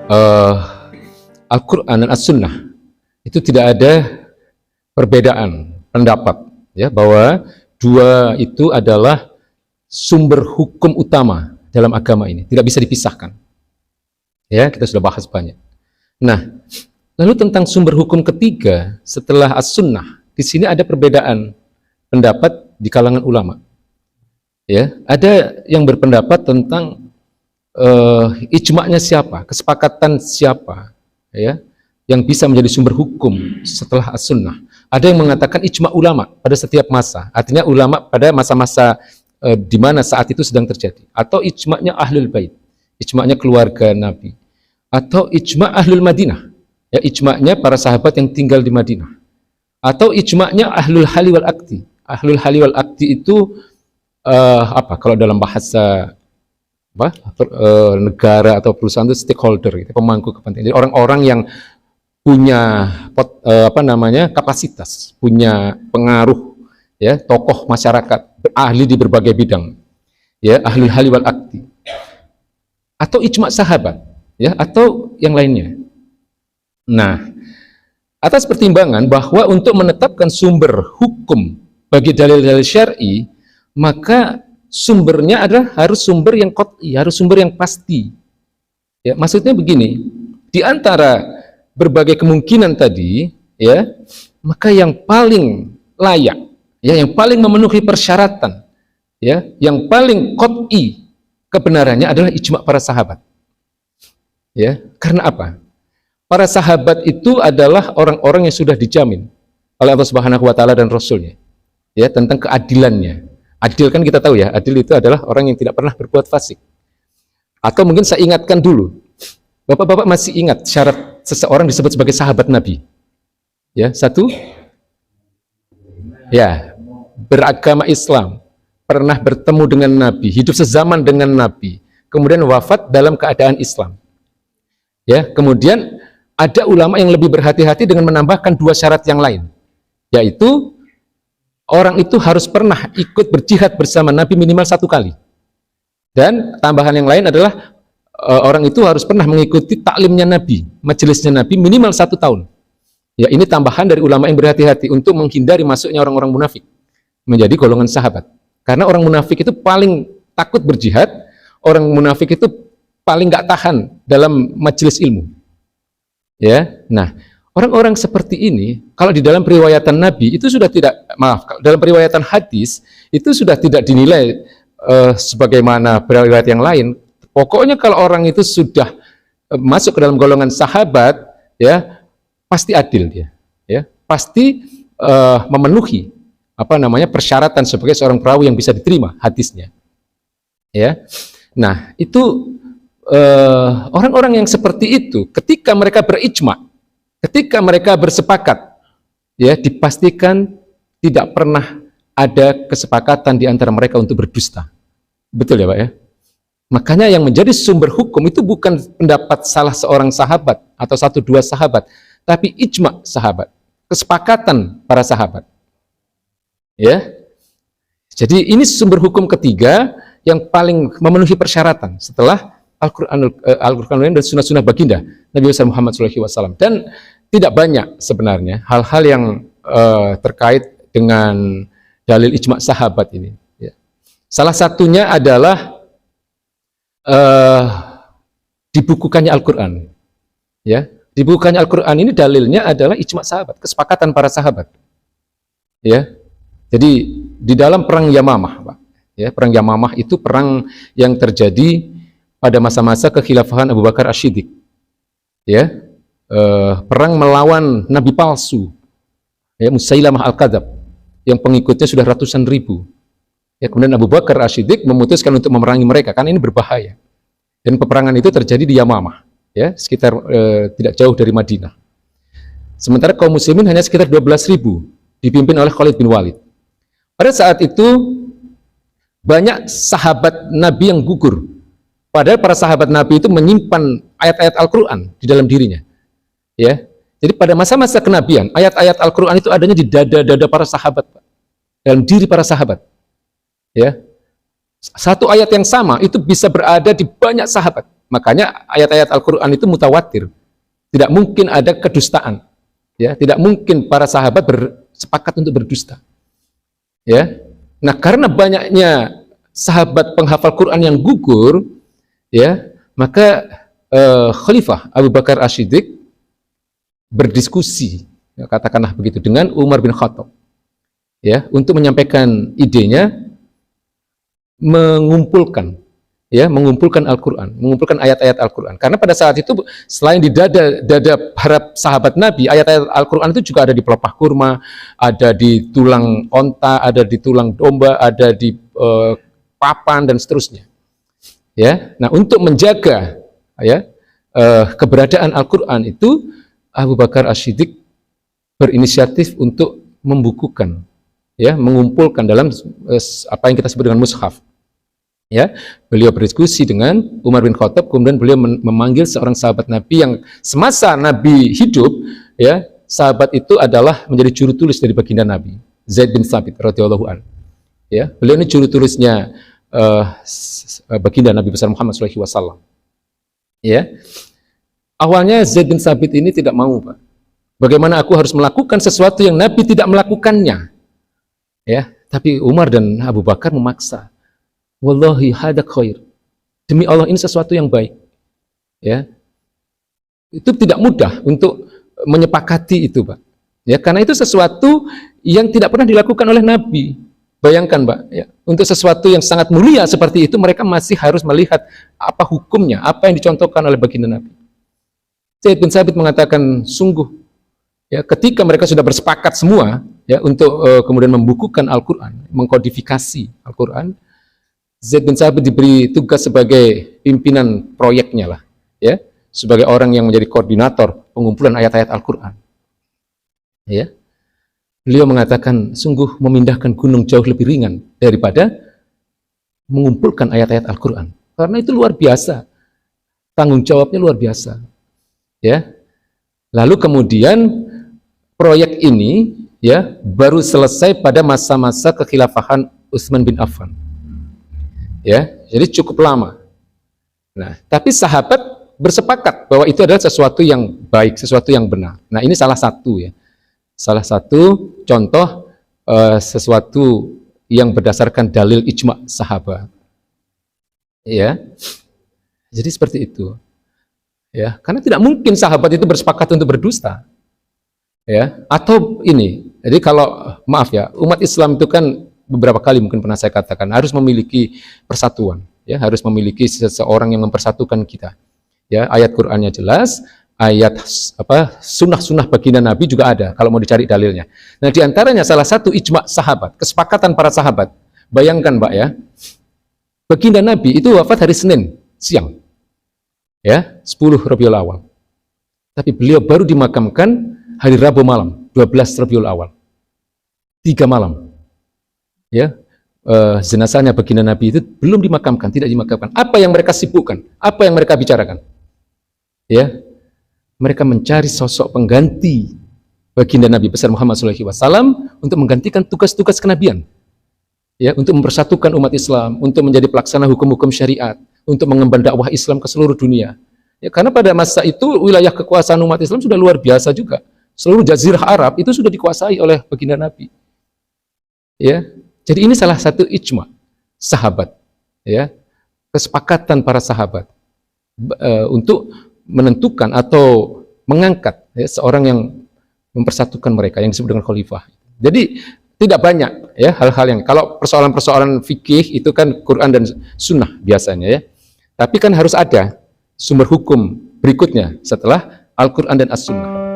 uh, Al-Quran dan As-Sunnah itu tidak ada perbedaan pendapat, ya, bahwa dua itu adalah sumber hukum utama dalam agama ini, tidak bisa dipisahkan. Ya, kita sudah bahas banyak. Nah, lalu tentang sumber hukum ketiga setelah As-Sunnah, di sini ada perbedaan pendapat di kalangan ulama. Ya, ada yang berpendapat tentang ijma'nya siapa, kesepakatan siapa, ya, yang bisa menjadi sumber hukum setelah As-Sunnah. Ada yang mengatakan ijma' ulama pada setiap masa, artinya ulama pada masa-masa di mana saat itu sedang terjadi, atau ijma'nya ahlul bait, ijma'nya keluarga Nabi, atau ijma' ahlul Madinah, ya, ijma'nya para sahabat yang tinggal di Madinah, atau ijma'nya ahlul hali wal akdi. Ahlul hali wal akdi itu apa kalau dalam bahasa negara atau perusahaan itu stakeholder, gitu, pemangku kepentingan. Jadi orang-orang yang punya kapasitas, punya pengaruh, ya, tokoh masyarakat, ahli di berbagai bidang, ya, ahlul hali wal akdi, atau ijma' sahabat, ya, atau yang lainnya. Nah, atas pertimbangan bahwa untuk menetapkan sumber hukum bagi dalil-dalil syar'i, maka sumbernya adalah harus sumber yang qat'i, harus sumber yang pasti. Ya, maksudnya begini, di antara berbagai kemungkinan tadi, ya, maka yang paling layak, ya, yang paling memenuhi persyaratan, ya, yang paling qat'i kebenarannya adalah ijma' para sahabat. Ya, karena apa? Para sahabat itu adalah orang-orang yang sudah dijamin oleh Allah Subhanahu wa taala dan Rasulnya, ya, tentang keadilannya. Adil kan kita tahu, ya, adil itu adalah orang yang tidak pernah berbuat fasik. Atau mungkin saya ingatkan dulu, Bapak-bapak masih ingat syarat seseorang disebut sebagai sahabat Nabi? Ya, satu, ya, beragama Islam, pernah bertemu dengan Nabi, hidup sezaman dengan Nabi, kemudian wafat dalam keadaan Islam. Ya, kemudian ada ulama yang lebih berhati-hati dengan menambahkan dua syarat yang lain, yaitu orang itu harus pernah ikut berjihad bersama Nabi minimal 1 kali. Dan tambahan yang lain adalah orang itu harus pernah mengikuti taklimnya Nabi, majelisnya Nabi minimal 1 tahun. Ya, ini tambahan dari ulama yang berhati-hati untuk menghindari masuknya orang-orang munafik menjadi golongan sahabat. Karena orang munafik itu paling takut berjihad, orang munafik itu paling nggak tahan dalam majelis ilmu. Ya, nah, orang-orang seperti ini, kalau di dalam periwayatan Nabi itu sudah tidak, dalam periwayatan hadis itu sudah tidak dinilai sebagaimana periwayat yang lain. Pokoknya kalau orang itu sudah masuk ke dalam golongan sahabat, ya, pasti adil dia, ya, pasti memenuhi persyaratan sebagai seorang perawi yang bisa diterima hadisnya. Ya, nah itu orang-orang yang seperti itu, ketika mereka berijma, ketika mereka bersepakat, ya, dipastikan tidak pernah ada kesepakatan di antara mereka untuk berdusta. Betul ya, Pak, ya? Makanya yang menjadi sumber hukum itu bukan pendapat salah seorang sahabat atau 1-2 sahabat, tapi ijma' sahabat, kesepakatan para sahabat. Ya. Jadi ini sumber hukum ketiga yang paling memenuhi persyaratan setelah Al-Quran dan sunnah-sunnah baginda Nabi Muhammad SAW. Dan tidak banyak sebenarnya hal-hal yang terkait dengan dalil ijma' sahabat ini. Ya. Salah satunya adalah dibukukannya Al-Quran. Ya, dibukukannya Al-Quran ini dalilnya adalah ijma' sahabat, kesepakatan para sahabat. Ya, jadi di dalam perang Yamamah, Pak, ya, perang Yamamah itu perang yang terjadi pada masa-masa kekhilafahan Abu Bakar Asy-Siddiq. Ya, perang melawan nabi palsu, ya, Musailamah Al-Kadzab, yang pengikutnya sudah ratusan ribu. Ya, kemudian Abu Bakar Asy-Siddiq memutuskan untuk memerangi mereka karena ini berbahaya. Dan peperangan itu terjadi di Yamamah, ya, sekitar tidak jauh dari Madinah. Sementara kaum muslimin hanya sekitar 12.000, dipimpin oleh Khalid bin Walid. Pada saat itu banyak sahabat Nabi yang gugur. Padahal para sahabat Nabi itu menyimpan ayat-ayat Al-Quran di dalam dirinya. Ya, jadi pada masa-masa kenabian, ayat-ayat Al-Quran itu adanya di dada-dada para sahabat, Pak, dalam diri para sahabat. Ya, Satu ayat yang sama itu bisa berada di banyak sahabat. Makanya ayat-ayat Al-Quran itu mutawatir. Tidak mungkin ada kedustaan. Ya, tidak mungkin para sahabat bersepakat untuk berdusta. Ya. Nah, karena banyaknya sahabat penghafal Quran yang gugur, ya, maka Khalifah Abu Bakar As-Siddiq berdiskusi, ya, katakanlah begitu, dengan Umar bin Khattab, ya, untuk menyampaikan idenya mengumpulkan Al-Quran, mengumpulkan ayat-ayat Al-Quran. Karena pada saat itu selain di dada para sahabat Nabi, ayat-ayat Al-Quran itu juga ada di pelepah kurma, ada di tulang onta, ada di tulang domba, ada di papan dan seterusnya. Ya, nah untuk menjaga keberadaan Al-Quran itu Abu Bakar As-Siddiq berinisiatif untuk membukukan, ya, mengumpulkan dalam apa yang kita sebut dengan mushaf. Ya, beliau berdiskusi dengan Umar bin Khattab, kemudian beliau memanggil seorang sahabat Nabi yang semasa Nabi hidup, ya, sahabat itu adalah menjadi juru tulis dari baginda Nabi, Zaid bin Thabit radhiyallahu an. Ya, beliau ini juru tulisnya baginda Nabi besar Muhammad sallallahu alaihi wasallam. Ya, awalnya Zaid bin Thabit ini tidak mau, Pak. Bagaimana aku harus melakukan sesuatu yang Nabi tidak melakukannya? Ya, tapi Umar dan Abu Bakar memaksa. Wallahi hada khair. Demi Allah ini sesuatu yang baik. Ya. Itu tidak mudah untuk menyepakati itu, Pak. Ya, karena itu sesuatu yang tidak pernah dilakukan oleh Nabi. Bayangkan, Pak, ya, untuk sesuatu yang sangat mulia seperti itu mereka masih harus melihat apa hukumnya, apa yang dicontohkan oleh baginda Nabi. Zaid bin Thabit mengatakan, sungguh, ya, ketika mereka sudah bersepakat semua, ya, untuk kemudian membukukan Al-Quran, mengkodifikasi Al-Quran, Zaid bin Thabit diberi tugas sebagai pimpinan proyeknya lah, ya, sebagai orang yang menjadi koordinator pengumpulan ayat-ayat Al-Quran. Ya, beliau mengatakan, sungguh memindahkan gunung jauh lebih ringan daripada mengumpulkan ayat-ayat Al-Quran, karena itu luar biasa, tanggung jawabnya luar biasa. Ya, lalu kemudian proyek ini, ya, baru selesai pada masa-masa kekhilafahan Utsman bin Affan. Ya, jadi cukup lama. Nah, tapi sahabat bersepakat bahwa itu adalah sesuatu yang baik, sesuatu yang benar. Nah, ini salah satu, ya, salah satu contoh sesuatu yang berdasarkan dalil ijma sahabat. Ya, jadi seperti itu. Ya, karena tidak mungkin sahabat itu bersepakat untuk berdusta. Ya, atau ini. Jadi kalau maaf ya, umat Islam itu kan beberapa kali mungkin pernah saya katakan harus memiliki persatuan, ya, harus memiliki seseorang yang mempersatukan kita. Ya, ayat Qur'annya jelas, ayat sunnah-sunnah baginda Nabi juga ada kalau mau dicari dalilnya. Nah, diantaranya salah satu ijma sahabat, kesepakatan para sahabat. Bayangkan, Pak, ya, baginda Nabi itu wafat hari Senin siang, ya, 10 Rabiul Awal. Tapi beliau baru dimakamkan hari Rabu malam, 12 Rabiul Awal. 3 malam. Ya, jenazahnya baginda Nabi itu belum dimakamkan, tidak dimakamkan. Apa yang mereka sibukkan? Apa yang mereka bicarakan? Ya, mereka mencari sosok pengganti baginda Nabi besar Muhammad SAW untuk menggantikan tugas-tugas kenabian. Ya, untuk mempersatukan umat Islam, untuk menjadi pelaksana hukum-hukum syariat, untuk mengemban dakwah Islam ke seluruh dunia. Ya, karena pada masa itu wilayah kekuasaan umat Islam sudah luar biasa juga. Seluruh jazirah Arab itu sudah dikuasai oleh baginda Nabi. Ya, jadi ini salah satu ijma sahabat, ya, kesepakatan para sahabat untuk menentukan atau mengangkat, ya, seorang yang mempersatukan mereka yang disebut dengan khalifah. Jadi tidak banyak, ya, hal-hal yang kalau persoalan-persoalan fikih itu kan Quran dan Sunnah biasanya, ya. Tapi kan harus ada sumber hukum berikutnya setelah Al-Quran dan As-Sunnah.